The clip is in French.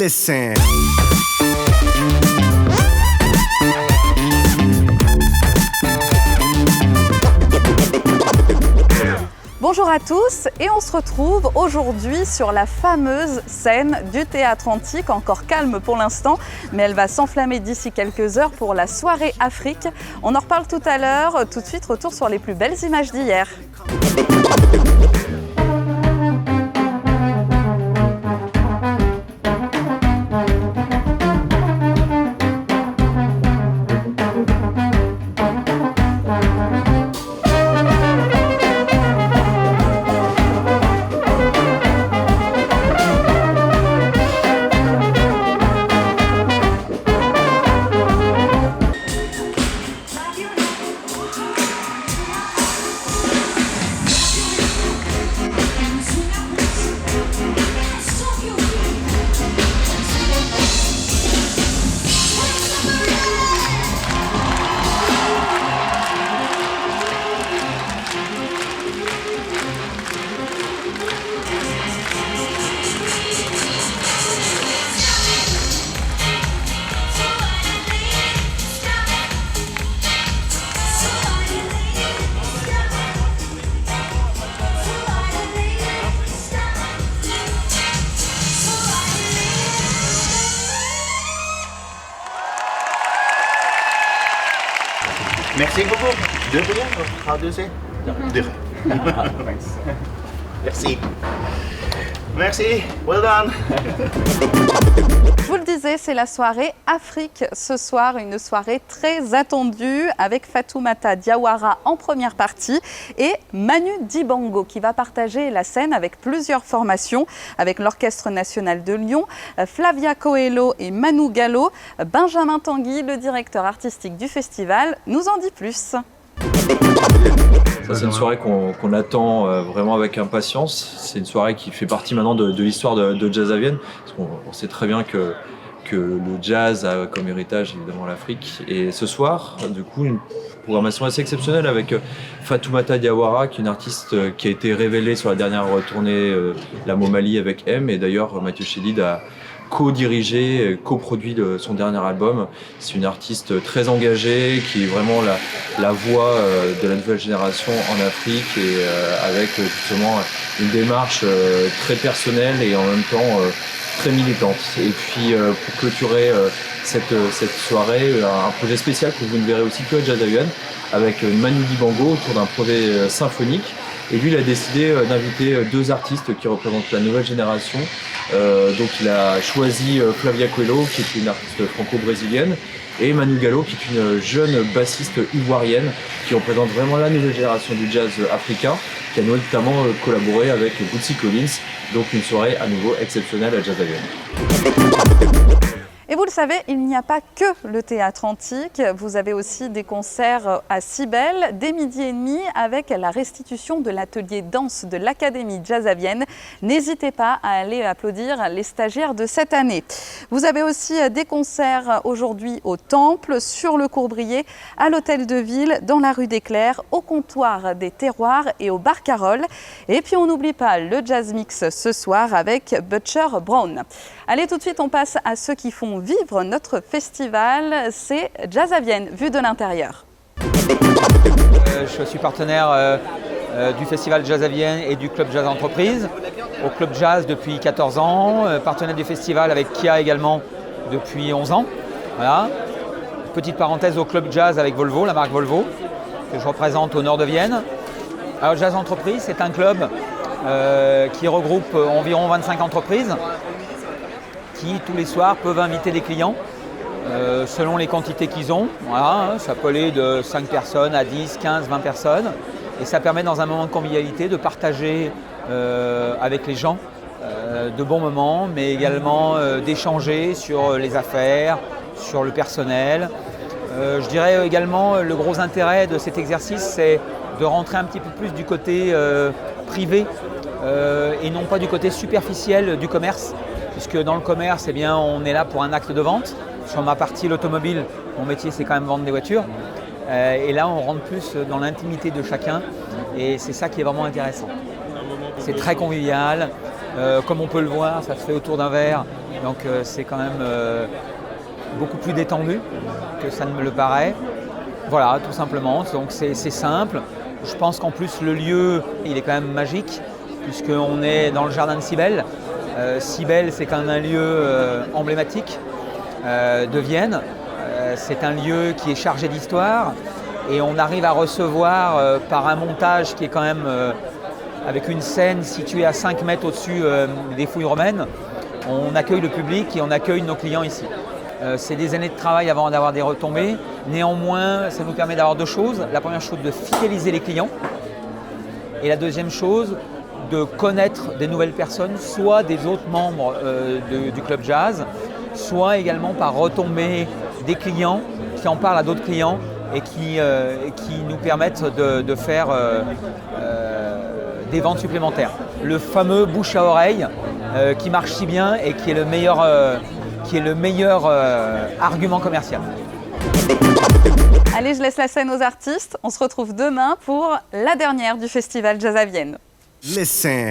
listen. Bonjour à tous et on se retrouve aujourd'hui sur la fameuse scène du Théâtre Antique, encore calme pour l'instant, mais elle va s'enflammer d'ici quelques heures pour la soirée Afrique. On en reparle tout à l'heure, tout de suite retour sur les plus belles images d'hier. Merci beaucoup. De rien. How do you say? De rien. Merci. Merci. Well done. Je vous le disais, c'est la soirée Afrique ce soir, une soirée très attendue avec Fatoumata Diawara en première partie et Manu Dibango qui va partager la scène avec plusieurs formations, avec l'Orchestre National de Lyon, Flavia Coelho et Manu Gallo. Benjamin Tanguy, le directeur artistique du festival, nous en dit plus. Ça, c'est une soirée qu'on attend vraiment avec impatience. C'est une soirée qui fait partie maintenant de l'histoire de Jazz à Vienne. Parce qu'on sait très bien que le jazz a comme héritage évidemment l'Afrique. Et ce soir, du coup, une programmation assez exceptionnelle avec Fatoumata Diawara, qui est une artiste qui a été révélée sur la dernière tournée La Momali avec M. Et d'ailleurs, Mathieu Chédid a co-dirigé, coproduit son dernier album. C'est une artiste très engagée qui est vraiment la voix de la nouvelle génération en Afrique et avec justement une démarche très personnelle et en même temps très militante. Et puis pour clôturer cette soirée, un projet spécial que vous ne verrez aussi que à Jazz à Vienne avec Manu Dibango autour d'un projet symphonique. Et lui, il a décidé d'inviter deux artistes qui représentent la nouvelle génération. Donc il a choisi Flavia Coelho, qui est une artiste franco-brésilienne, et Manu Gallo, qui est une jeune bassiste ivoirienne, qui représente vraiment la nouvelle génération du jazz africain, qui a notamment collaboré avec Bootsy Collins. Donc une soirée à nouveau exceptionnelle à Jazz à Vienne. Et vous le savez, il n'y a pas que le Théâtre Antique. Vous avez aussi des concerts à Cybèle, dès 12h30, avec la restitution de l'atelier danse de l'Académie Jazz à Vienne. N'hésitez pas à aller applaudir les stagiaires de cette année. Vous avez aussi des concerts aujourd'hui au Temple, sur le Courbrier, à l'Hôtel de Ville, dans la rue des Clercs, au comptoir des Terroirs et au Bar Carole. Et puis on n'oublie pas le Jazz Mix ce soir avec Butcher Brown. Allez, tout de suite, on passe à ceux qui font vivre notre festival. C'est Jazz à Vienne, vu de l'intérieur. Je suis partenaire du festival Jazz à Vienne et du club Jazz Entreprise. Au club Jazz depuis 14 ans, partenaire du festival avec Kia également depuis 11 ans. Voilà. Petite parenthèse au club Jazz avec Volvo, la marque Volvo, que je représente au nord de Vienne. Alors, Jazz Entreprise, c'est un club qui regroupe environ 25 entreprises qui, tous les soirs, peuvent inviter des clients selon les quantités qu'ils ont. Voilà, ça peut aller de 5 personnes à 10, 15, 20 personnes. Et ça permet, dans un moment de convivialité, de partager avec les gens de bons moments, mais également d'échanger sur les affaires, sur le personnel. Je dirais également, le gros intérêt de cet exercice, c'est de rentrer un petit peu plus du côté privé et non pas du côté superficiel du commerce. Puisque dans le commerce, eh bien, on est là pour un acte de vente. Sur ma partie, l'automobile, mon métier, c'est quand même vendre des voitures. Et là, on rentre plus dans l'intimité de chacun. Et c'est ça qui est vraiment intéressant. C'est très convivial. Comme on peut le voir, ça se fait autour d'un verre Donc c'est quand même beaucoup plus détendu que ça ne me le paraît. Voilà, tout simplement. Donc c'est simple. Je pense qu'en plus le lieu, il est quand même magique puisqu'on est dans le jardin de Cybèle. Cybèle, c'est quand même un lieu emblématique de Vienne. C'est un lieu qui est chargé d'histoire et on arrive à recevoir par un montage qui est quand même avec une scène située à 5 mètres au-dessus des fouilles romaines. On accueille le public et on accueille nos clients ici. C'est des années de travail avant d'avoir des retombées. Néanmoins, ça nous permet d'avoir deux choses. La première chose, de fidéliser les clients. Et la deuxième chose, de connaître des nouvelles personnes, soit des autres membres du club jazz, soit également par retombées des clients qui en parlent à d'autres clients et qui nous permettent de faire des ventes supplémentaires. Le fameux bouche à oreille qui marche si bien et qui est le meilleur argument commercial. Allez, je laisse la scène aux artistes. On se retrouve demain pour la dernière du Festival Jazz à Vienne. Listen.